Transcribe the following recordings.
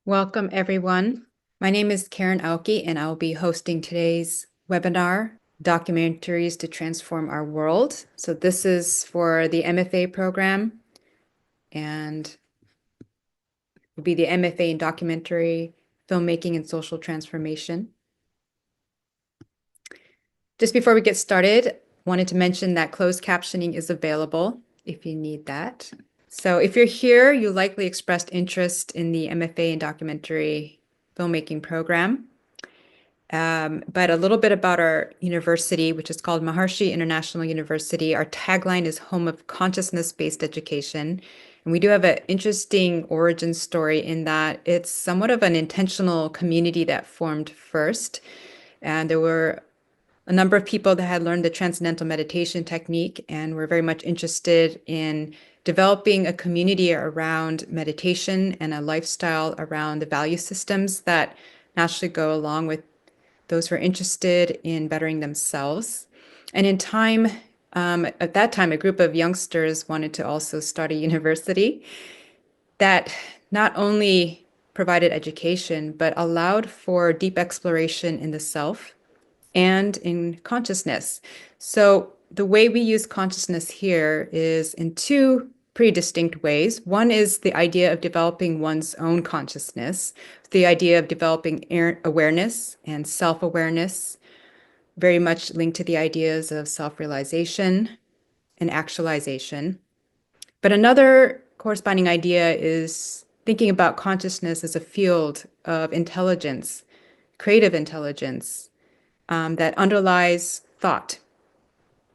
Welcome, everyone. My name is Karen Aoki, and I'll be hosting today's webinar, Documentaries to Transform Our World. So this is for the MFA program, and will be the MFA in Documentary Filmmaking and Social Transformation. Just before we get started, wanted to mention that closed captioning is available if you need that. So if you're here, you likely expressed interest in the MFA in Documentary Filmmaking program. But a little bit about our university, which is called Maharishi International University. Our tagline is Home of Consciousness-Based Education. And we do have an interesting origin story in that it's somewhat of an intentional community that formed first. And there were a number of people that had learned the transcendental meditation technique and were very much interested in developing a community around meditation and a lifestyle around the value systems that naturally go along with those who are interested in bettering themselves. And in time, at that time, a group of youngsters wanted to also start a university that not only provided education, but allowed for deep exploration in the self and in consciousness. So the way we use consciousness here is in two pretty distinct ways. One is the idea of developing one's own consciousness, the idea of developing awareness and self-awareness, very much linked to the ideas of self-realization and actualization. But another corresponding idea is thinking about consciousness as a field of intelligence, creative intelligence, that underlies thought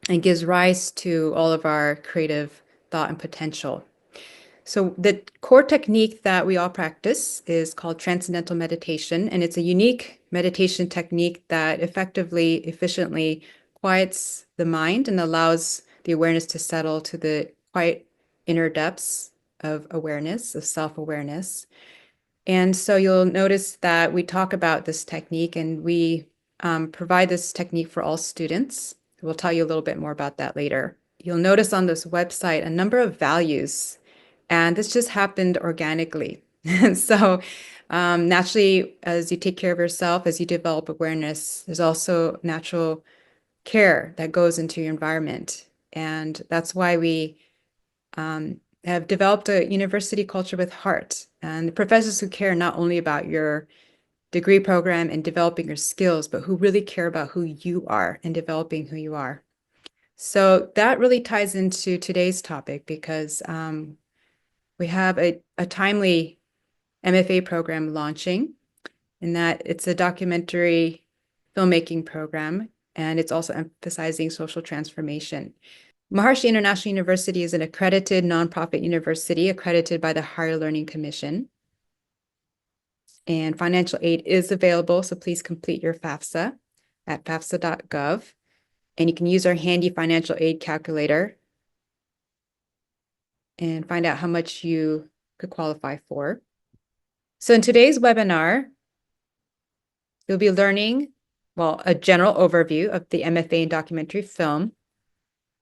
and gives rise to all of our creative thought and potential. So the core technique that we all practice is called transcendental meditation, and it's a unique meditation technique that effectively, efficiently quiets the mind and allows the awareness to settle to the quiet inner depths of awareness, of self-awareness. And so you'll notice that we talk about this technique and we provide this technique for all students. We'll tell you a little bit more about that later. You'll notice on this website a number of values, and this just happened organically. And so naturally, as you take care of yourself, as you develop awareness, there's also natural care that goes into your environment. And that's why we have developed a university culture with heart. And the professors who care not only about your degree program and developing your skills, but who really care about who you are and developing who you are. So that really ties into today's topic because we have a timely MFA program launching, in that it's a documentary filmmaking program, and it's also emphasizing social transformation. Maharishi International University is an accredited nonprofit university accredited by the Higher Learning Commission. And financial aid is available, so please complete your FAFSA at fafsa.gov. And you can use our handy financial aid calculator and find out how much you could qualify for. So in today's webinar, you'll be learning, well, a general overview of the MFA in documentary film.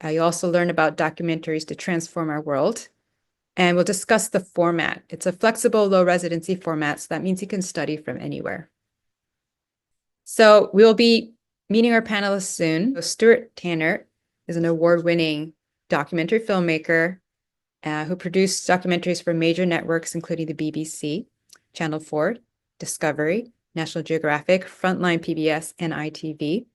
You also learn about documentaries to transform our world. And we'll discuss the format. It's a flexible, low residency format, so that means you can study from anywhere. So we'll be meeting our panelists soon. So Stuart Tanner is an award-winning documentary filmmaker who produced documentaries for major networks, including the BBC, Channel 4, Discovery, National Geographic, Frontline PBS, and ITV.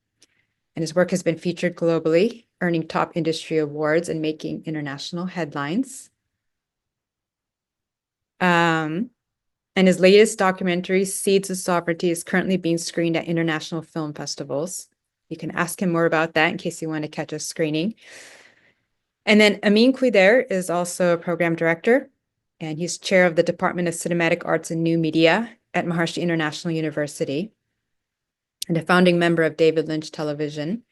And his work has been featured globally, earning top industry awards and making international headlines. And his latest documentary, Seeds of Sovereignty, is currently being screened at international film festivals. You can ask him more about that in case you want to catch a screening. And then Amin Quider is also a program director, and he's chair of the Department of Cinematic Arts and New Media at Maharishi International University, and a founding member of David Lynch Television.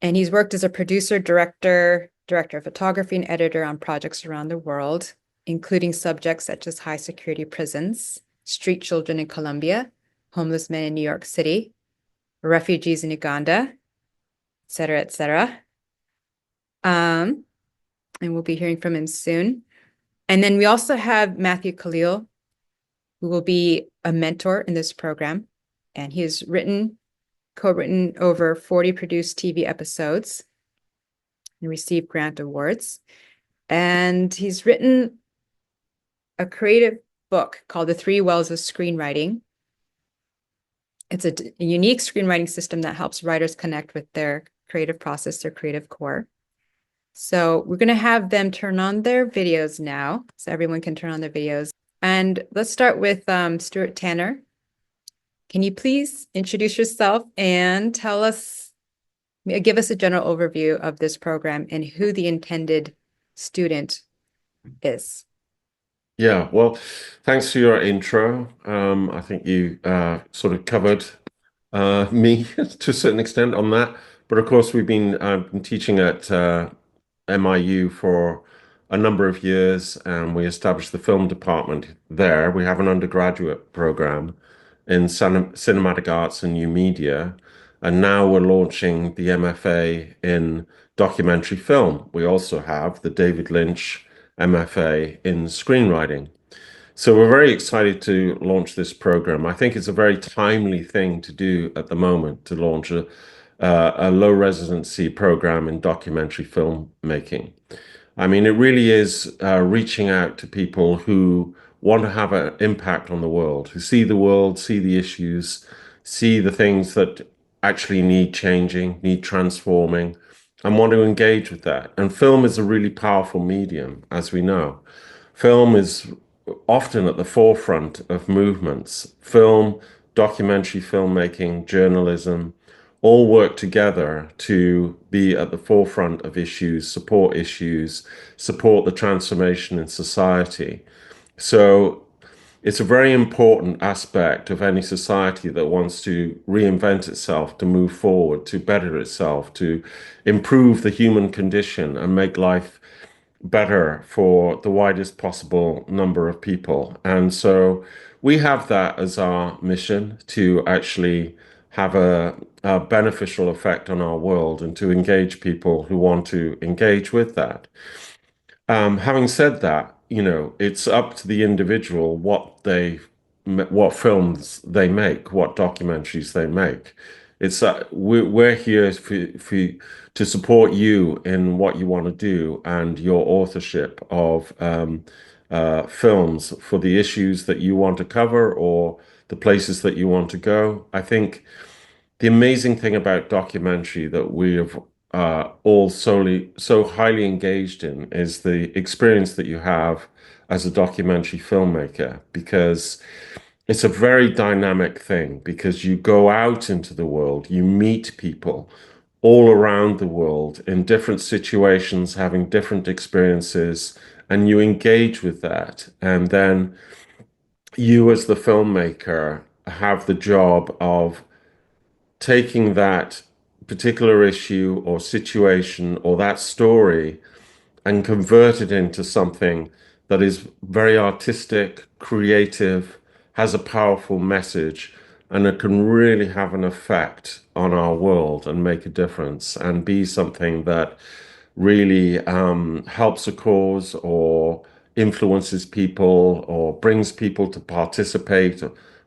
And he's worked as a producer, director of photography, and editor on projects around the world, including subjects such as high security prisons, street children in Colombia, homeless men in New York City, refugees in Uganda, et cetera, et cetera. And we'll be hearing from him soon. And then we also have Matthew Khalil, who will be a mentor in this program. And he has co-written over 40 produced TV episodes and received grant awards. And he's written a creative book called The Three Wells of Screenwriting. It's a unique screenwriting system that helps writers connect with their creative process, their creative core. So we're going to have them turn on their videos now, so everyone can turn on their videos. And let's start with Stuart Tanner. Can you please introduce yourself and give us a general overview of this program and who the intended student is? Yeah, well, thanks for your intro. I think you sort of covered me to a certain extent on that. But of course, I've been teaching at MIU for a number of years, and we established the film department there. We have an undergraduate program in cinematic arts and new media, and now we're launching the MFA in documentary film. We also have the David Lynch MFA in screenwriting. So we're very excited to launch this program. I think it's a very timely thing to do at the moment to launch a low residency program in documentary filmmaking. I mean, it really is reaching out to people who want to have an impact on the world, who see the world, see the issues, see the things that actually need changing, need transforming, and want to engage with that. And film is a really powerful medium, as we know. Film is often at the forefront of movements. Film, documentary filmmaking, journalism, all work together to be at the forefront of issues, support the transformation in society. So it's a very important aspect of any society that wants to reinvent itself, to move forward, to better itself, to improve the human condition and make life better for the widest possible number of people. And so we have that as our mission to actually have a beneficial effect on our world and to engage people who want to engage with that. Having said that, you know, it's up to the individual what films they make, what documentaries they make. We're here to support you in what you want to do and your authorship of films for the issues that you want to cover or the places that you want to go. I think the amazing thing about documentary that we have all so highly engaged in is the experience that you have as a documentary filmmaker, because it's a very dynamic thing, because you go out into the world, you meet people all around the world in different situations, having different experiences, and you engage with that. And then you, as the filmmaker, have the job of taking that particular issue or situation or that story and convert it into something that is very artistic, creative, has a powerful message, and it can really have an effect on our world and make a difference and be something that really helps a cause or influences people or brings people to participate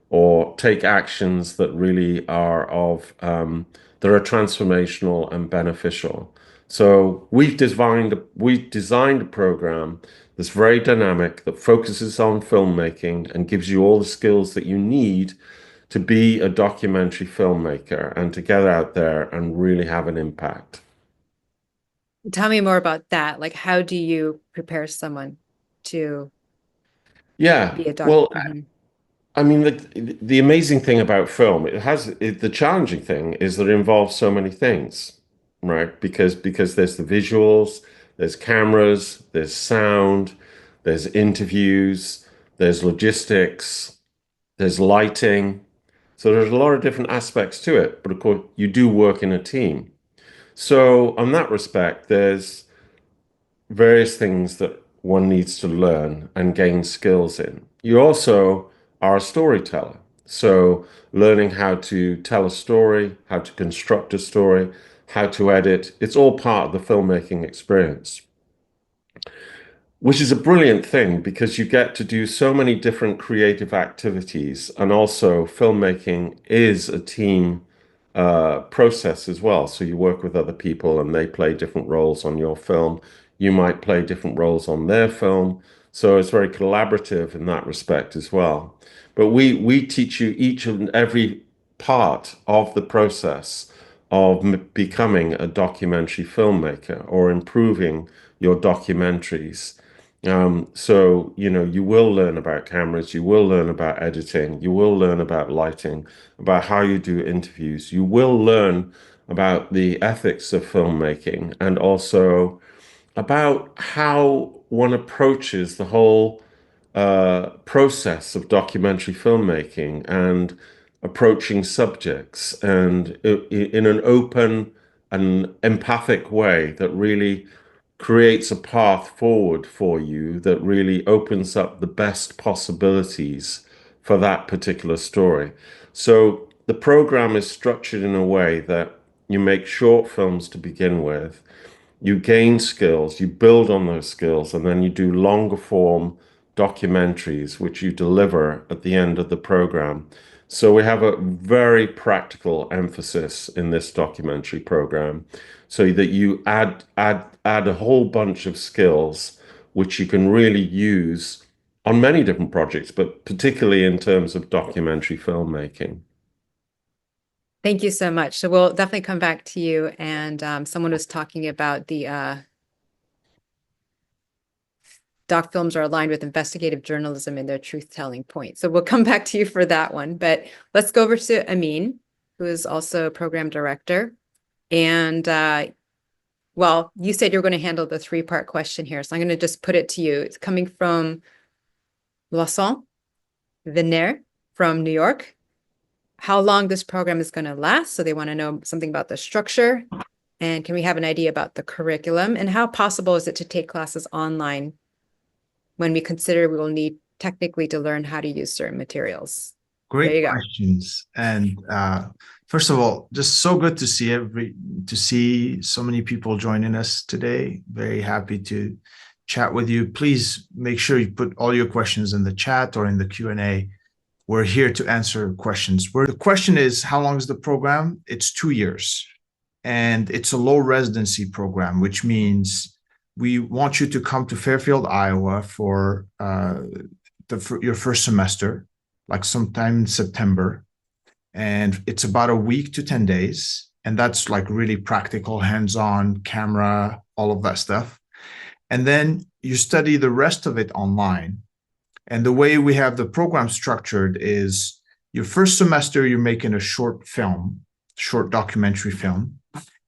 or take actions that really are that are transformational and beneficial. So we designed a program that's very dynamic, that focuses on filmmaking and gives you all the skills that you need to be a documentary filmmaker and to get out there and really have an impact. Tell me more about that. Like, how do you prepare someone to Yeah, be a doc? well, Mhm. I mean, the amazing thing about film, the challenging thing is that it involves so many things, right? Because there's the visuals, there's cameras, there's sound, there's interviews, there's logistics, there's lighting. So there's a lot of different aspects to it. But of course, you do work in a team. So on that respect, there's various things that one needs to learn and gain skills in. You also are a storyteller. So, learning how to tell a story, how to construct a story, how to edit, it's all part of the filmmaking experience. Which is a brilliant thing because you get to do so many different creative activities, and also filmmaking is a team process as well. So you work with other people and they play different roles on your film. You might play different roles on their film. So it's very collaborative in that respect as well. But we teach you each and every part of the process of becoming a documentary filmmaker or improving your documentaries. So, you will learn about cameras, you will learn about editing, you will learn about lighting, about how you do interviews. You will learn about the ethics of filmmaking and also about how one approaches the whole process of documentary filmmaking and approaching subjects and in an open and empathic way that really creates a path forward for you that really opens up the best possibilities for that particular story. So the program is structured in a way that you make short films to begin with, you gain skills, you build on those skills, and then you do longer form documentaries, which you deliver at the end of the program. So we have a very practical emphasis in this documentary program, so that you add a whole bunch of skills which you can really use on many different projects, but particularly in terms of documentary filmmaking. Thank you so much. So we'll definitely come back to you. And someone was talking about the doc films are aligned with investigative journalism in their truth-telling point. So we'll come back to you for that one. But let's go over to Amin, who is also a program director. And well, you said you're going to handle the three-part question here. So I'm going to just put it to you. It's coming from Loisson Venner from New York. How long this program is going to last. So they want to know something about the structure. And can we have an idea about the curriculum? And how possible is it to take classes online when we consider we will need technically to learn how to use certain materials? There Great you go. questions. And first of all, just so good to see so many people joining us today. Very happy to chat with you. Please make sure you put all your questions in the chat or in the Q&A. We're here to answer questions. The question is, how long is the program? It's 2 years. And it's a low residency program, which means we want you to come to Fairfield, Iowa for your first semester, like sometime in September. And it's about a week to 10 days. And that's like really practical, hands-on, camera, all of that stuff. And then you study the rest of it online. And the way we have the program structured is your first semester, you're making a short documentary film,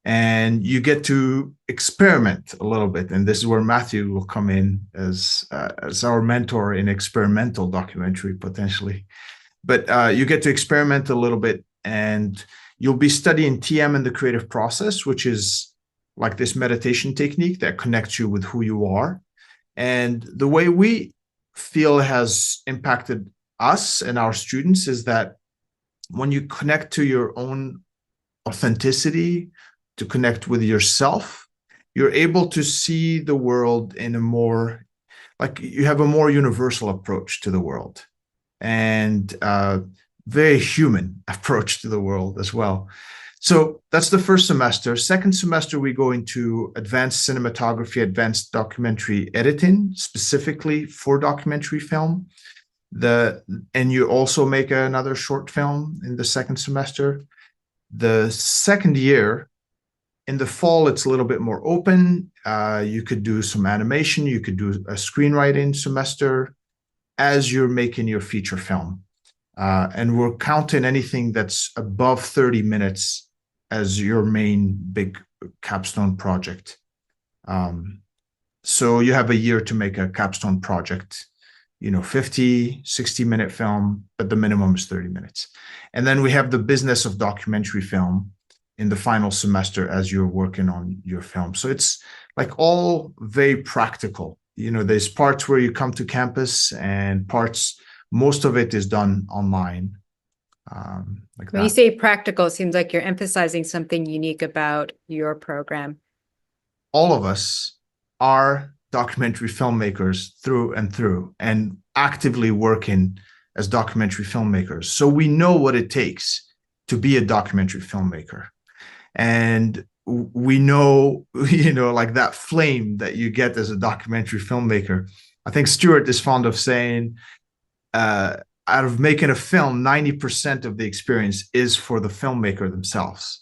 and you get to experiment a little bit. And this is where Matthew will come in as our mentor in experimental documentary, potentially. But you get to experiment a little bit, and you'll be studying TM and the creative process, which is like this meditation technique that connects you with who you are. And the way we feel has impacted us and our students is that when you connect to your own authenticity, to connect with yourself, you're able to see the world in a more, like you have a more universal approach to the world and very human approach to the world as well. So that's the first semester. Second semester, we go into advanced cinematography, advanced documentary editing, specifically for documentary film. And you also make another short film in the second semester. The second year, in the fall, it's a little bit more open. You could do some animation. You could do a screenwriting semester as you're making your feature film. And we're counting anything that's above 30 minutes as your main big capstone project. So you have a year to make a capstone project, 50, 60-minute film, but the minimum is 30 minutes. And then we have the business of documentary film in the final semester as you're working on your film. So it's like all very practical. There's parts where you come to campus and most of it is done online. When you say practical, it seems like you're emphasizing something unique about your program. All of us are documentary filmmakers through and through and actively working as documentary filmmakers. So we know what it takes to be a documentary filmmaker. And we know, like that flame that you get as a documentary filmmaker. I think Stuart is fond of saying, out of making a film, 90% of the experience is for the filmmaker themselves.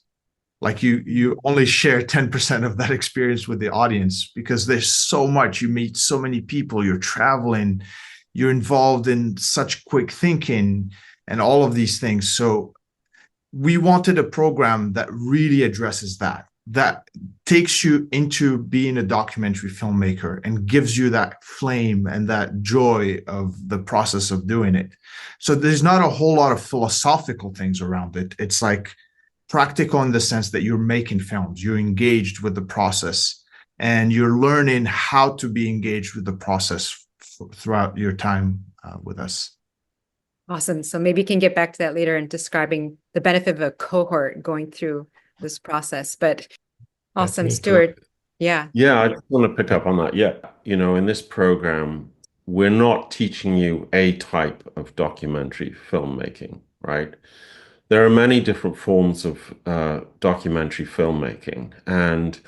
Like you only share 10% of that experience with the audience, because there's so much, you meet so many people, you're traveling, you're involved in such quick thinking and all of these things. So we wanted a program that really addresses that takes you into being a documentary filmmaker and gives you that flame and that joy of the process of doing it. So there's not a whole lot of philosophical things around it. It's like practical in the sense that you're making films, you're engaged with the process, and you're learning how to be engaged with the process throughout your time with us. Awesome. So maybe you can get back to that later and describing the benefit of a cohort going through this process. But awesome, Stuart. Yeah. Yeah, I just want to pick up on that. Yeah, in this program, we're not teaching you a type of documentary filmmaking, right? There are many different forms of documentary filmmaking, and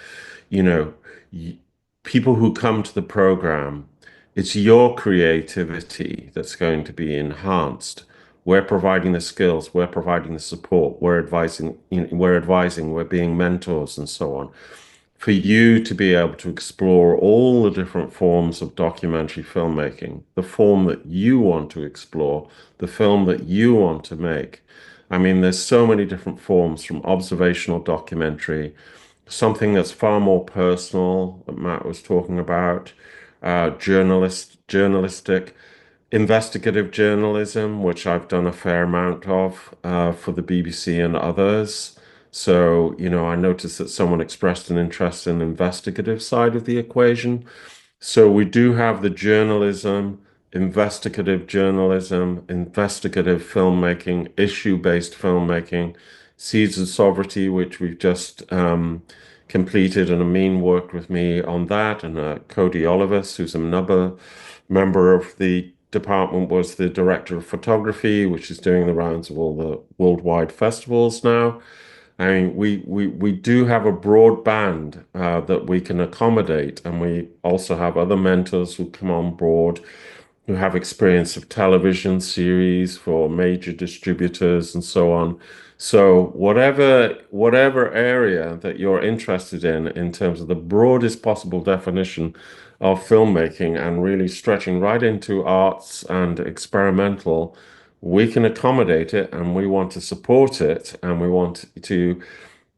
people who come to the program, it's your creativity that's going to be enhanced. We're providing the skills, we're providing the support, we're advising, we're being mentors and so on, for you to be able to explore all the different forms of documentary filmmaking, the form that you want to explore, the film that you want to make. I mean, there's so many different forms, from observational documentary, something that's far more personal that Matt was talking about, journalistic, investigative journalism, which I've done a fair amount of for the BBC and others. So, I noticed that someone expressed an interest in the investigative side of the equation. So we do have the journalism, investigative filmmaking, issue-based filmmaking, Seeds of Sovereignty, which we've just completed, and Amin worked with me on that, and Cody Olivas, who's another member of the department, was the director of photography, which is doing the rounds of all the worldwide festivals now. I mean, we do have a broad band that we can accommodate, and we also have other mentors who come on board who have experience of television series for major distributors and so on. So whatever area that you're interested in terms of the broadest possible definition of filmmaking, and really stretching right into arts and experimental, we can accommodate it, and we want to support it, and we want to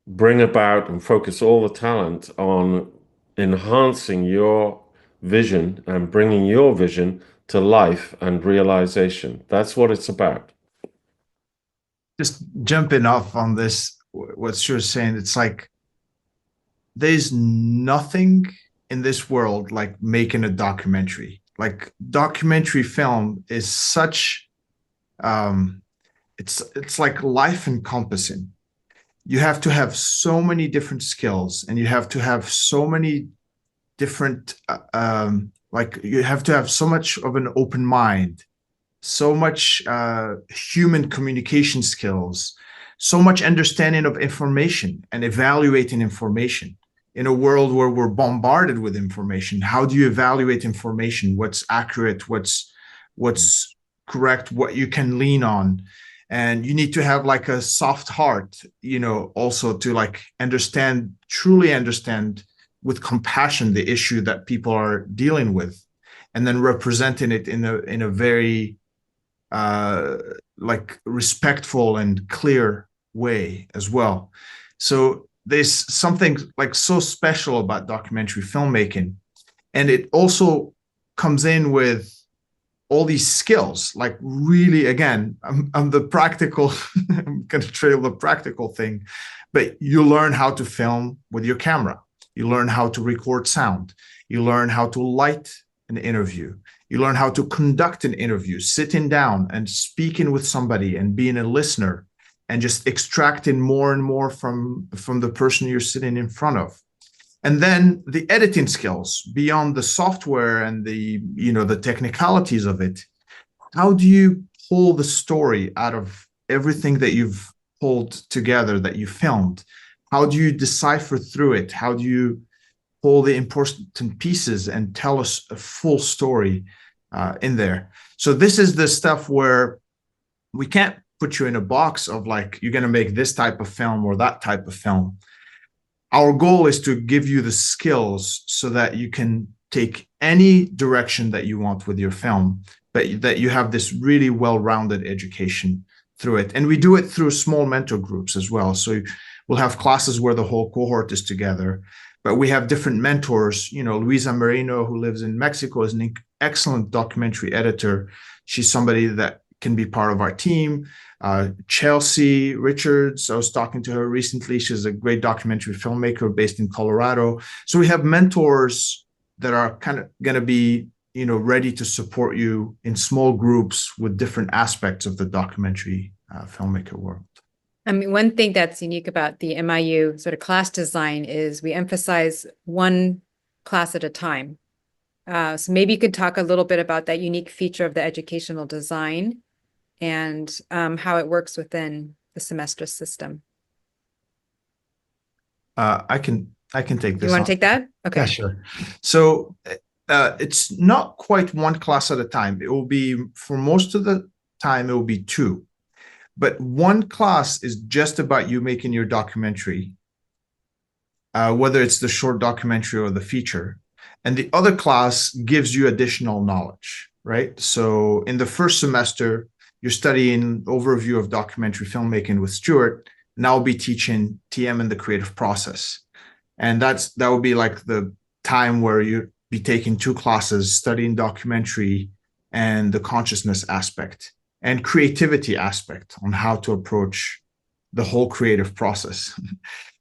bring about and focus all the talent on enhancing your vision and bringing your vision to life and realization. That's what it's about. Just jumping off on this, what you're saying, it's like there's nothing in this world like making a documentary. Like, documentary film is such it's like life encompassing. You have to have so many different skills, and you have to have so many different like you have to have so much of an open mind, so much human communication skills, so much understanding of information and evaluating information. In a world where we're bombarded with information, how do you evaluate information? What's accurate? What's correct? What you can lean on? And you need to have like a soft heart, also to like truly understand with compassion the issue that people are dealing with, and then representing it in a very like respectful and clear way as well. So there's something like so special about documentary filmmaking, and it also comes in with all these skills. Like, really, again, I'm the practical, I'm going to trail the practical thing, but you learn how to film with your camera. You learn how to record sound. You learn how to light an interview. You learn how to conduct an interview, sitting down and speaking with somebody and being a listener, and just extracting more and more from the person you're sitting in front of. And then the editing skills beyond the software and the technicalities of it. How do you pull the story out of everything that you've pulled together, that you filmed? How do you decipher through it? How do you pull the important pieces and tell us a full story in there? So this is the stuff where we can't put you in a box of like, you're going to make this type of film or that type of film. Our goal is to give you the skills so that you can take any direction that you want with your film, but that you have this really well-rounded education through it. And we do it through small mentor groups as well. So we'll have classes where the whole cohort is together, but we have different mentors. Luisa Merino, who lives in Mexico, is an excellent documentary editor. She's somebody that can be part of our team. Chelsea Richards, I was talking to her recently. She's a great documentary filmmaker based in Colorado. So we have mentors that are kind of going to be, ready to support you in small groups with different aspects of the documentary filmmaker world. I mean, one thing that's unique about the MIU sort of class design is we emphasize one class at a time. So maybe you could talk a little bit about that unique feature of the educational design and how it works within the semester system. I can take this. You want to take that? Okay. Yeah, sure. So it's not quite one class at a time. It will be, for most of the time, it will be two. But one class is just about you making your documentary, whether it's the short documentary or the feature. And the other class gives you additional knowledge, right? So in the first semester, you're studying overview of documentary filmmaking with Stuart, and I'll be teaching TM and the creative process. And that will be like the time where you be taking two classes, studying documentary and the consciousness aspect and creativity aspect on how to approach the whole creative process.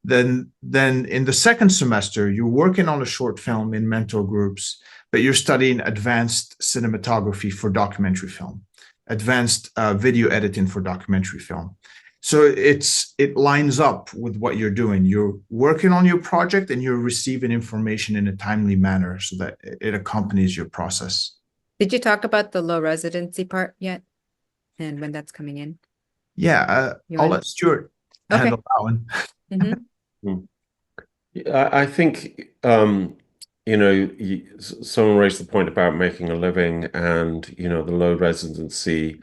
Then in the second semester, you're working on a short film in mentor groups, but you're studying advanced cinematography for documentary film, advanced video editing for documentary film. So it lines up with what you're doing. You're working on your project and you're receiving information in a timely manner so that it accompanies your process. Did you talk about the low residency part yet? And when that's coming in? Yeah, I'll let Stuart handle that one. Mm-hmm. I think, someone raised the point about making a living and, the low residency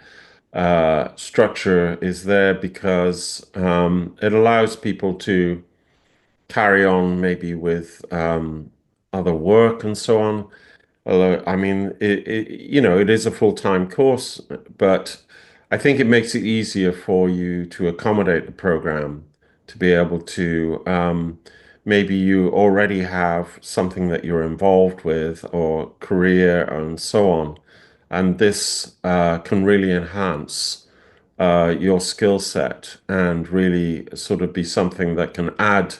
structure is there because it allows people to carry on maybe with other work and so on. Although, I mean, it is a full-time course, but I think it makes it easier for you to accommodate the program to be able to maybe you already have something that you're involved with or career and so on. And this can really enhance your skill set and really sort of be something that can add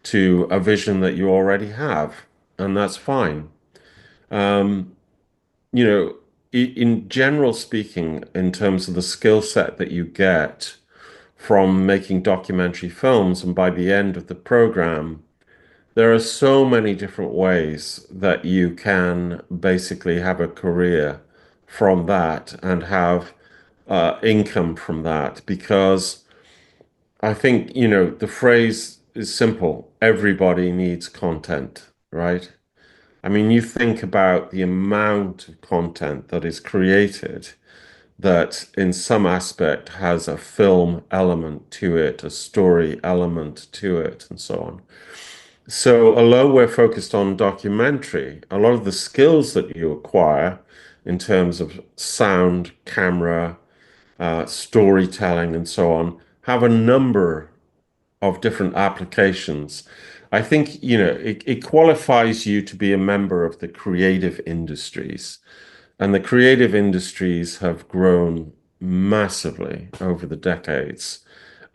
to a vision that you already have. And that's fine. In general speaking, in terms of the skill set that you get from making documentary films, and by the end of the program, there are so many different ways that you can basically have a career from that and have income from that. Because I think, the phrase is simple: everybody needs content, right? I mean, you think about the amount of content that is created that in some aspect has a film element to it, a story element to it, and so on. So although we're focused on documentary, a lot of the skills that you acquire in terms of sound, camera, storytelling, and so on, have a number of different applications. I think, it qualifies you to be a member of the creative industries. And the creative industries have grown massively over the decades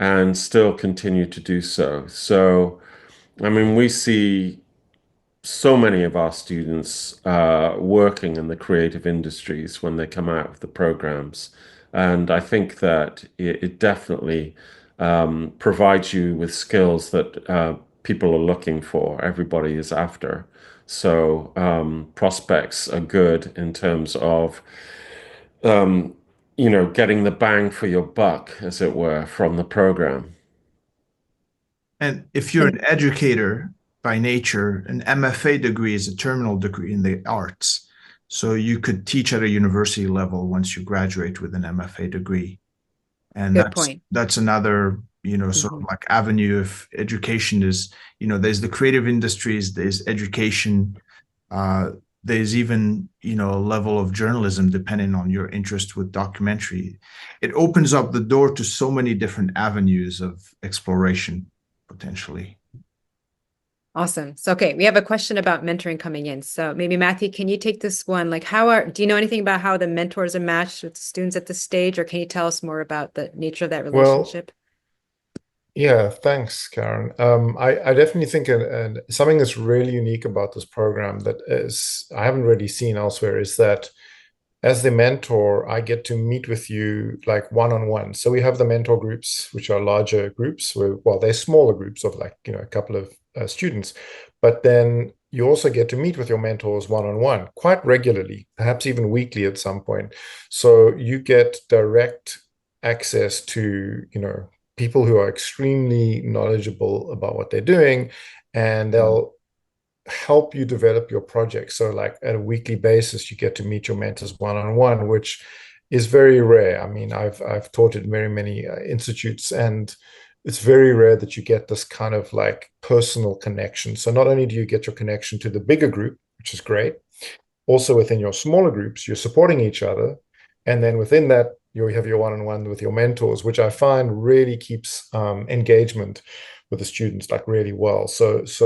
and still continue to do so. So, I mean, we see so many of our students working in the creative industries when they come out of the programs. And I think that it definitely provides you with skills that people are looking for, everybody is after. So prospects are good in terms of getting the bang for your buck, as it were, from the program. And if you're an educator by nature, an MFA degree is a terminal degree in the arts. So you could teach at a university level once you graduate with an MFA degree. And Good point. that's another, sort of like avenue of education is, there's the creative industries, there's education, there's even, a level of journalism depending on your interest with documentary. It opens up the door to so many different avenues of exploration potentially. Awesome. So, okay, we have a question about mentoring coming in. So maybe Matthew, can you take this one? Like do you know anything about how the mentors are matched with students at this stage, or can you tell us more about the nature of that relationship? Yeah, thanks, Karen. I definitely think something that's really unique about this program that is I haven't really seen elsewhere is that as the mentor, I get to meet with you like one-on-one. So we have the mentor groups, which are larger groups, well, they're smaller groups of like, a couple of students. But then you also get to meet with your mentors one-on-one quite regularly, perhaps even weekly at some point. So you get direct access to, people who are extremely knowledgeable about what they're doing, and they'll help you develop your project. So like at a weekly basis, you get to meet your mentors one-on-one, which is very rare. I mean, I've taught at very many institutes, and it's very rare that you get this kind of like personal connection. So not only do you get your connection to the bigger group, which is great, also within your smaller groups, you're supporting each other. And then within that, you have your one-on-one with your mentors, which I find really keeps engagement with the students like really well. So it's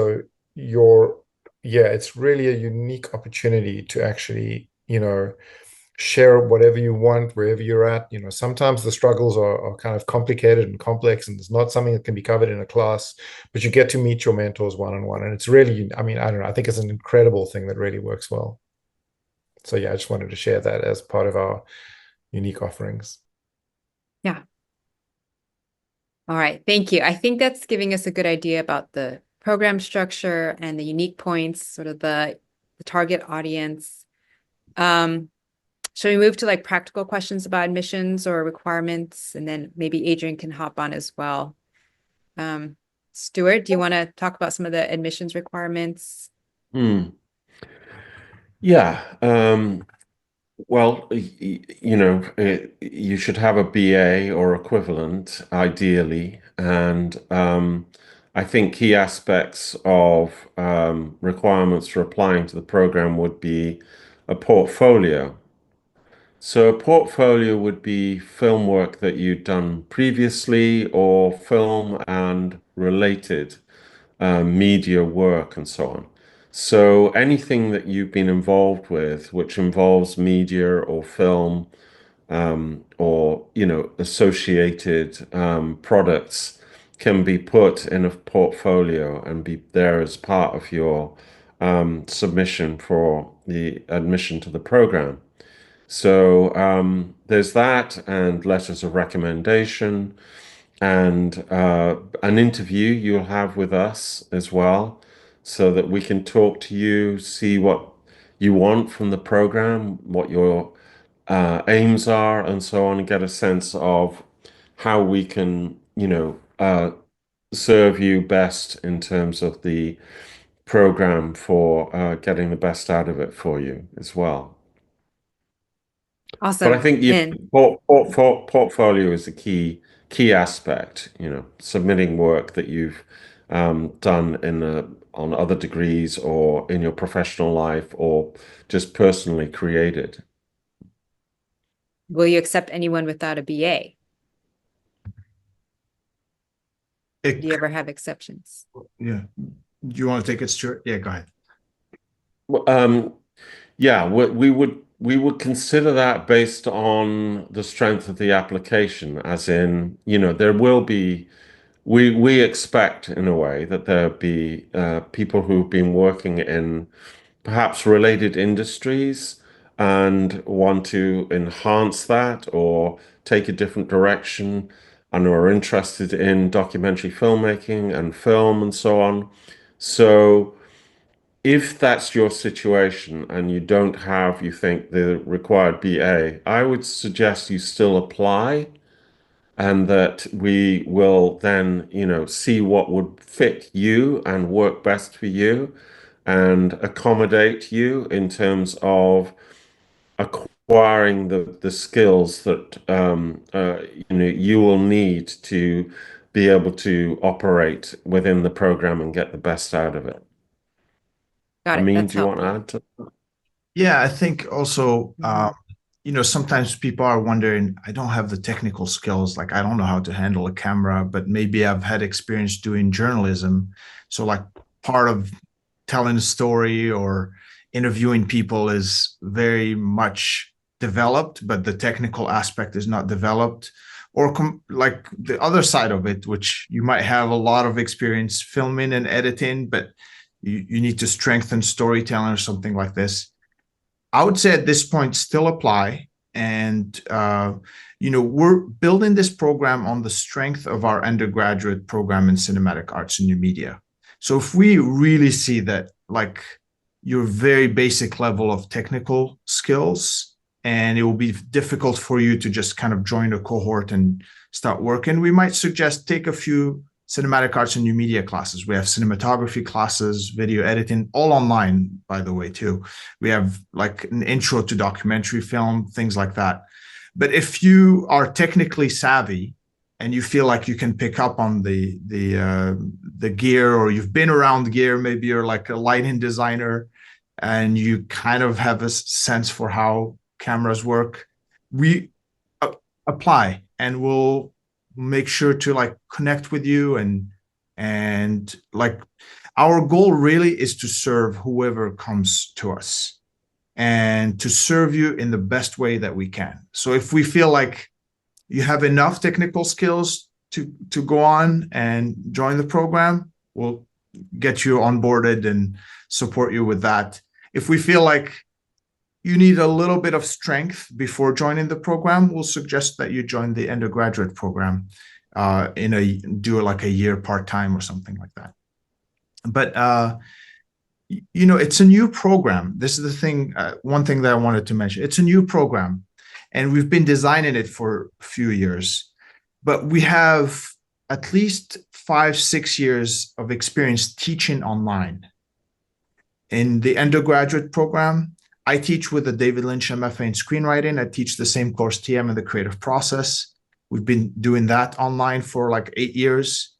really a unique opportunity to actually, share whatever you want, wherever you're at. Sometimes the struggles are kind of complicated and complex, and it's not something that can be covered in a class, but you get to meet your mentors one-on-one. And it's really, I mean, I don't know, I think it's an incredible thing that really works well. So yeah, I just wanted to share that as part of our unique offerings. Yeah. All right. Thank you. I think that's giving us a good idea about the program structure and the unique points, sort of the target audience. Shall we move to like practical questions about admissions or requirements? And then maybe Adrian can hop on as well. Stuart, do you want to talk about some of the admissions requirements? Yeah. Well, you should have a BA or equivalent, ideally. And I think key aspects of requirements for applying to the program would be a portfolio. So a portfolio would be film work that you'd done previously, or film and related media work and so on. So anything that you've been involved with, which involves media or film, or associated products, can be put in a portfolio and be there as part of your submission for the admission to the program. So there's that, and letters of recommendation, and an interview you'll have with us as well, so that we can talk to you, see what you want from the program, what your aims are, and so on, and get a sense of how we can, serve you best in terms of the program for getting the best out of it for you as well. Awesome. But I think portfolio is a key aspect, submitting work that you've done on other degrees or in your professional life or just personally created. Will you accept anyone without a BA? Do you ever have exceptions? Yeah. Do you want to take it, Stuart? Yeah, go ahead. Yeah, we would consider that based on the strength of the application, as in, there will be, we expect in a way that there'll be people who've been working in perhaps related industries and want to enhance that or take a different direction. and who are interested in documentary filmmaking and film and so on. So if that's your situation and you don't have, you think, the required BA, I would suggest you still apply, and that we will then, see what would fit you and work best for you and accommodate you in terms of acquiring the skills that you will need to be able to operate within the program and get the best out of it. Got it. Amin, That's do you want to helpful. add to? Yeah, I think also, sometimes people are wondering, I don't have the technical skills, like I don't know how to handle a camera, but maybe I've had experience doing journalism. So like part of telling a story or interviewing people is very much developed, but the technical aspect is not developed. Or like the other side of it, which you might have a lot of experience filming and editing, but you need to strengthen storytelling or something like this. I would say at this point still apply. And, we're building this program on the strength of our undergraduate program in cinematic arts and new media. So if we really see that, like, your very basic level of technical skills, and it will be difficult for you to just kind of join a cohort and start working, we might suggest take a few cinematic arts and new media classes. We have cinematography classes, video editing, all online, by the way, too. We have like an intro to documentary film, things like that. But if you are technically savvy and you feel like you can pick up on the gear, or you've been around gear, maybe you're like a lighting designer and you kind of have a sense for how cameras work, we apply and we'll make sure to like connect with you, and like our goal really is to serve whoever comes to us and to serve you in the best way that we can. So if we feel like you have enough technical skills to go on and join the program, we'll get you onboarded and support you with that. If we feel like you need a little bit of strength before joining the program, we'll suggest that you join the undergraduate program do like a year part-time or something like that. But it's a new program. This is the thing, one thing that I wanted to mention. It's a new program, and we've been designing it for a few years, but we have at least 5-6 years of experience teaching online. In the undergraduate program, I teach with the David Lynch MFA in screenwriting. I teach the same course, TM, in the creative process. We've been doing that online for like 8 years.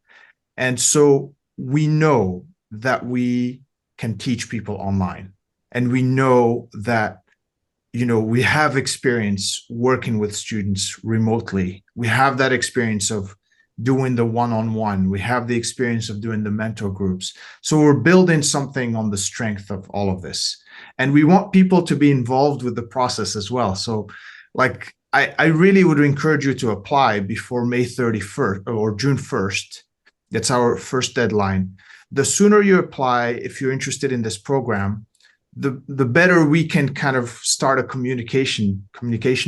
And so we know that we can teach people online. And we know that, we have experience working with students remotely. We have that experience of doing the one-on-one. We have the experience of doing the mentor groups. So we're building something on the strength of all of this. And we want people to be involved with the process as well. So like, I really would encourage you to apply before May 31st or June 1st. That's our first deadline. The sooner you apply, if you're interested in this program, the better we can kind of start a communication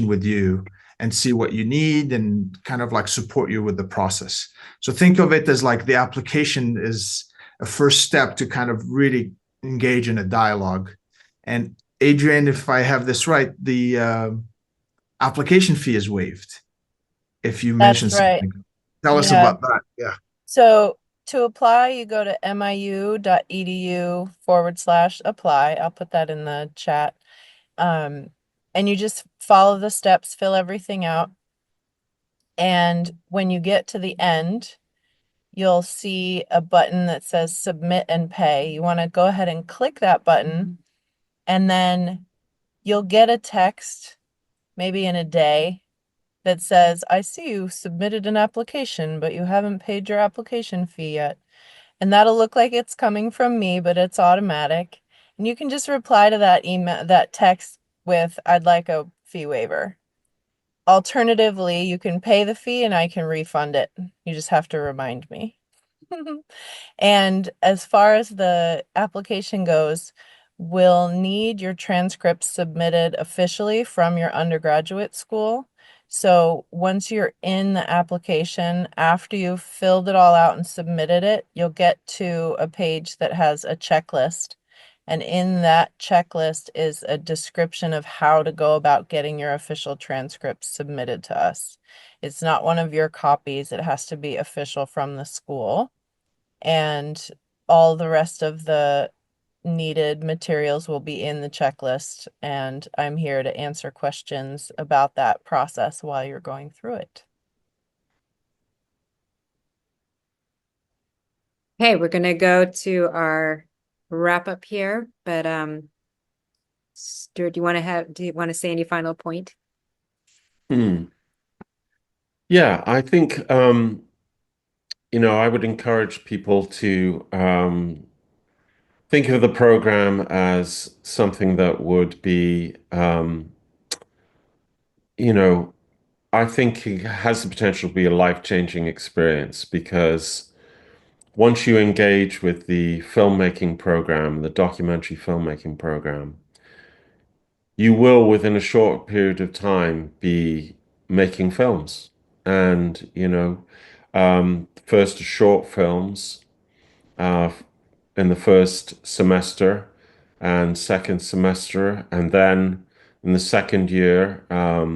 with you and see what you need and kind of like support you with the process. So think of it as like the application is a first step to kind of really engage in a dialogue. And Adrian, if I have this right, the application fee is waived. If you mention something, tell us about that. Yeah. So to apply, you go to miu.edu/apply. I'll put that in the chat. And you just follow the steps, fill everything out. And when you get to the end, you'll see a button that says submit and pay. You want to go ahead and click that button, and then you'll get a text maybe in a day that says, I see you submitted an application, but you haven't paid your application fee yet. And that'll look like it's coming from me, but it's automatic. And you can just reply to that email, that text with, I'd like a fee waiver. Alternatively, you can pay the fee and I can refund it. You just have to remind me. And as far as the application goes, we'll need your transcripts submitted officially from your undergraduate school. So once you're in the application, after you've filled it all out and submitted it, you'll get to a page that has a checklist. And in that checklist is a description of how to go about getting your official transcripts submitted to us. It's not one of your copies. It has to be official from the school. And all the rest of the needed materials will be in the checklist. And I'm here to answer questions about that process while you're going through it. Okay, we're gonna go to our wrap up here, but Stuart, do you want to say any final point? Yeah, I think I would encourage people to think of the program as something that would be I think it has the potential to be a life-changing experience because once you engage with the filmmaking program, the documentary filmmaking program, you will, within a short period of time, be making films. And, first short films uh, in the first semester and second semester, and then in the second year, a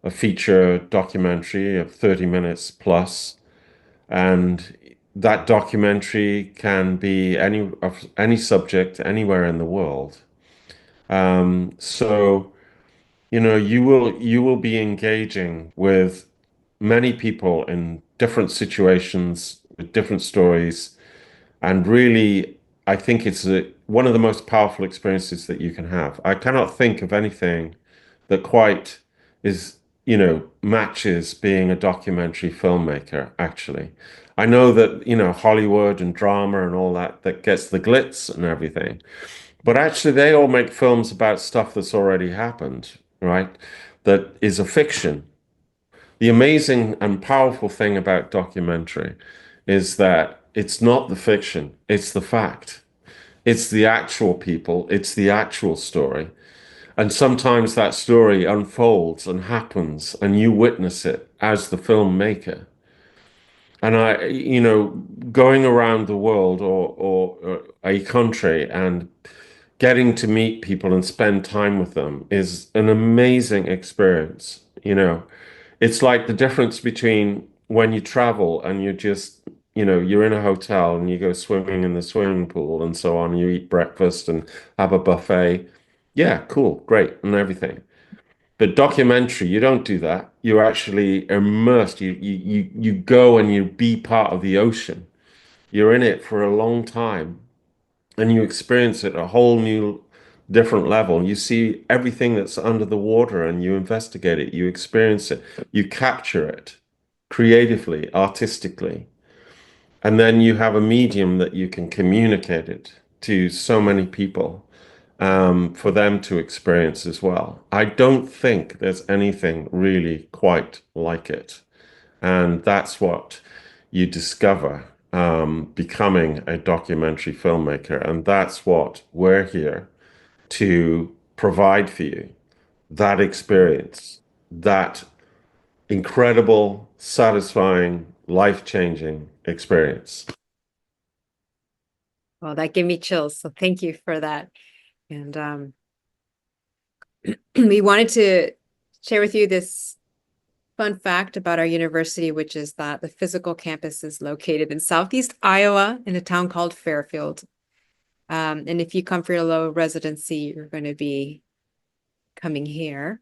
feature documentary of 30 minutes plus, and that documentary can be of any subject anywhere in the world. So you will be engaging with many people in different situations with different stories, and really, I think it's one of the most powerful experiences that you can have. I cannot think of anything that quite is, matches being a documentary filmmaker, actually. I know that, Hollywood and drama and all that gets the glitz and everything, but actually they all make films about stuff that's already happened, right? That is a fiction. The amazing and powerful thing about documentary is that it's not the fiction, it's the fact. It's the actual people, it's the actual story. And sometimes that story unfolds and happens, and you witness it as the filmmaker. And going around the world or a country and getting to meet people and spend time with them is an amazing experience. It's like the difference between when you travel and you just, you're in a hotel and you go swimming in the swimming pool and so on, you eat breakfast and have a buffet. Yeah, cool, great, and everything. But documentary, you don't do that. You're actually immersed. You go and you be part of the ocean. You're in it for a long time and you experience it at a whole new different level. You see everything that's under the water and you investigate it, you experience it, you capture it creatively, artistically. And then you have a medium that you can communicate it to so many people for them to experience as well. I don't think there's anything really quite like it. And that's what you discover becoming a documentary filmmaker. And that's what we're here to provide for you, that experience, that incredible, satisfying, life-changing experience. Well, that gave me chills, so thank you for that. And we wanted to share with you this fun fact about our university, which is that the physical campus is located in Southeast Iowa in a town called Fairfield. And if you come for your low residency, you're going to be coming here.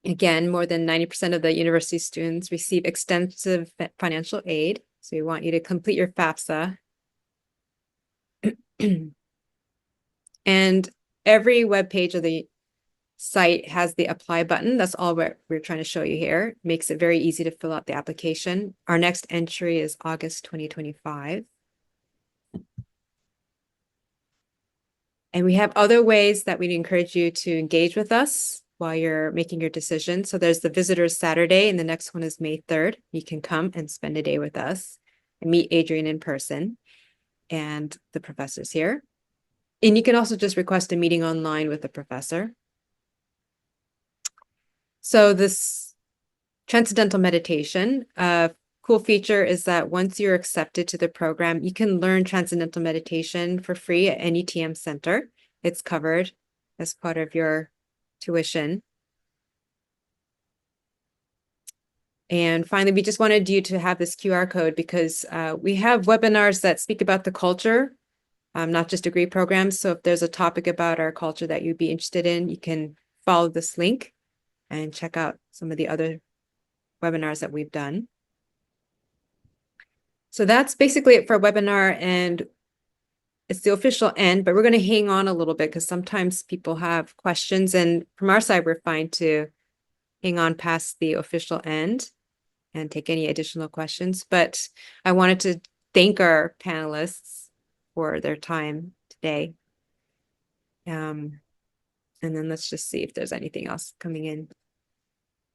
Again, more than 90% of the university students receive extensive financial aid. So we want you to complete your FAFSA. And every web page of the site has the apply button. That's all we're trying to show you here. Makes it very easy to fill out the application. Our next entry is August 2025. And we have other ways that we'd encourage you to engage with us while you're making your decision. So there's the Visitors Saturday, and the next one is May 3rd. You can come and spend a day with us and meet Adrian in person and the professors here. And you can also just request a meeting online with the professor. So this transcendental meditation, cool feature is that once you're accepted to the program, you can learn transcendental meditation for free at any TM center. It's covered as part of your tuition. And finally, we just wanted you to have this QR code because we have webinars that speak about the culture, not just degree programs. So if there's a topic about our culture that you'd be interested in, you can follow this link and check out some of the other webinars that we've done. So that's basically it for a webinar, and it's the official end, but we're going to hang on a little bit because sometimes people have questions, and from our side, we're fine to hang on past the official end and take any additional questions. But I wanted to thank our panelists for their time today. And then let's just see if there's anything else coming in. And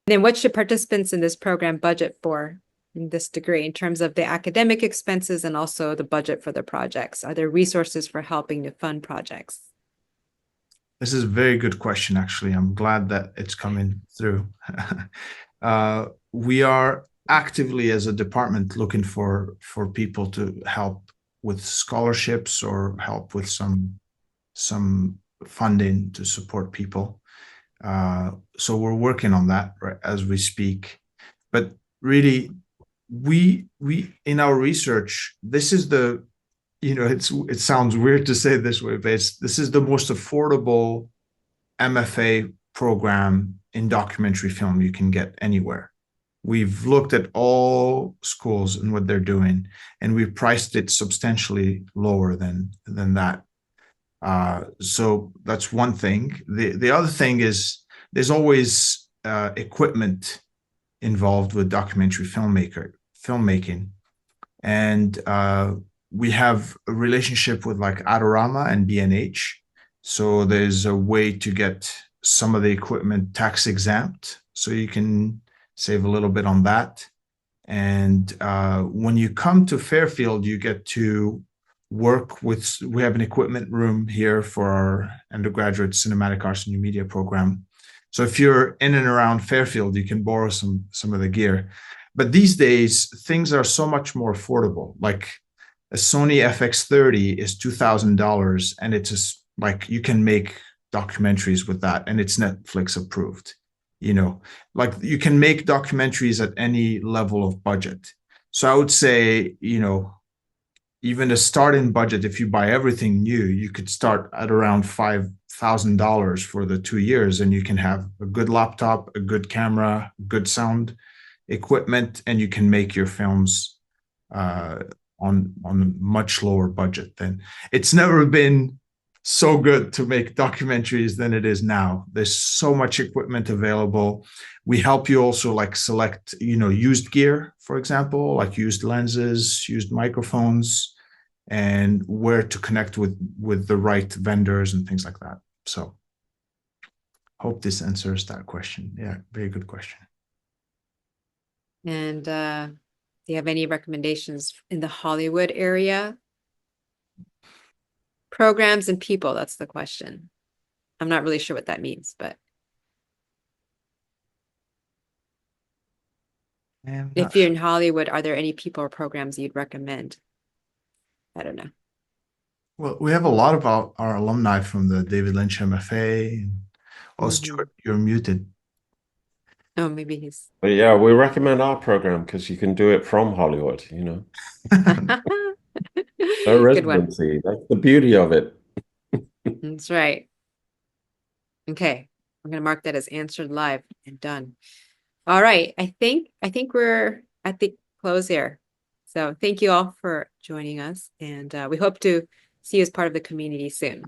then what should participants in this program budget for in this degree in terms of the academic expenses and also the budget for the projects? Are there resources for helping to fund projects? This is a very good question, actually. I'm glad that it's coming through. We are actively, as a department, looking for people to help with scholarships or help with some funding to support people. So we're working on that right as we speak. But really, we in our research, this is the, it sounds weird to say it this way, but this is the most affordable MFA program in documentary film you can get anywhere. We've looked at all schools and what they're doing, and we've priced it substantially lower than that. So that's one thing. The other thing is there's always equipment involved with documentary filmmaking, and we have a relationship with like Adorama and B&H. So there's a way to get some of the equipment tax exempt, so you can save a little bit on that. And when you come to Fairfield, you get to work with, we have an equipment room here for our undergraduate cinematic arts and new media program. So if you're in and around Fairfield, you can borrow some of the gear. But these days, things are so much more affordable. Like a Sony FX30 is $2,000, and it's just like you can make documentaries with that, and it's Netflix approved. Like you can make documentaries at any level of budget. So I would say, even a starting budget, if you buy everything new, you could start at around $5,000 for the 2 years, and you can have a good laptop, a good camera, good sound equipment, and you can make your films on much lower budget. Than it's never been so good to make documentaries than it is now. There's so much equipment available. We help you also like select, used gear, for example, like used lenses, used microphones, and where to connect with the right vendors and things like that. So hope this answers that question. Yeah, very good question. And do you have any recommendations in the Hollywood area? Programs and people, that's the question. I'm not really sure what that means, but if you're in Hollywood, are there any people or programs you'd recommend? I don't know. Well, we have a lot of our alumni from the David Lynch MFA. Oh, Stuart, you're muted. Oh, maybe he's. But yeah, we recommend our program because you can do it from Hollywood, No Good one. residency. That's the beauty of it. That's right. Okay, I'm gonna mark that as answered live and done. All right, I think we're at the close here. So thank you all for joining us, and we hope to see you as part of the community soon.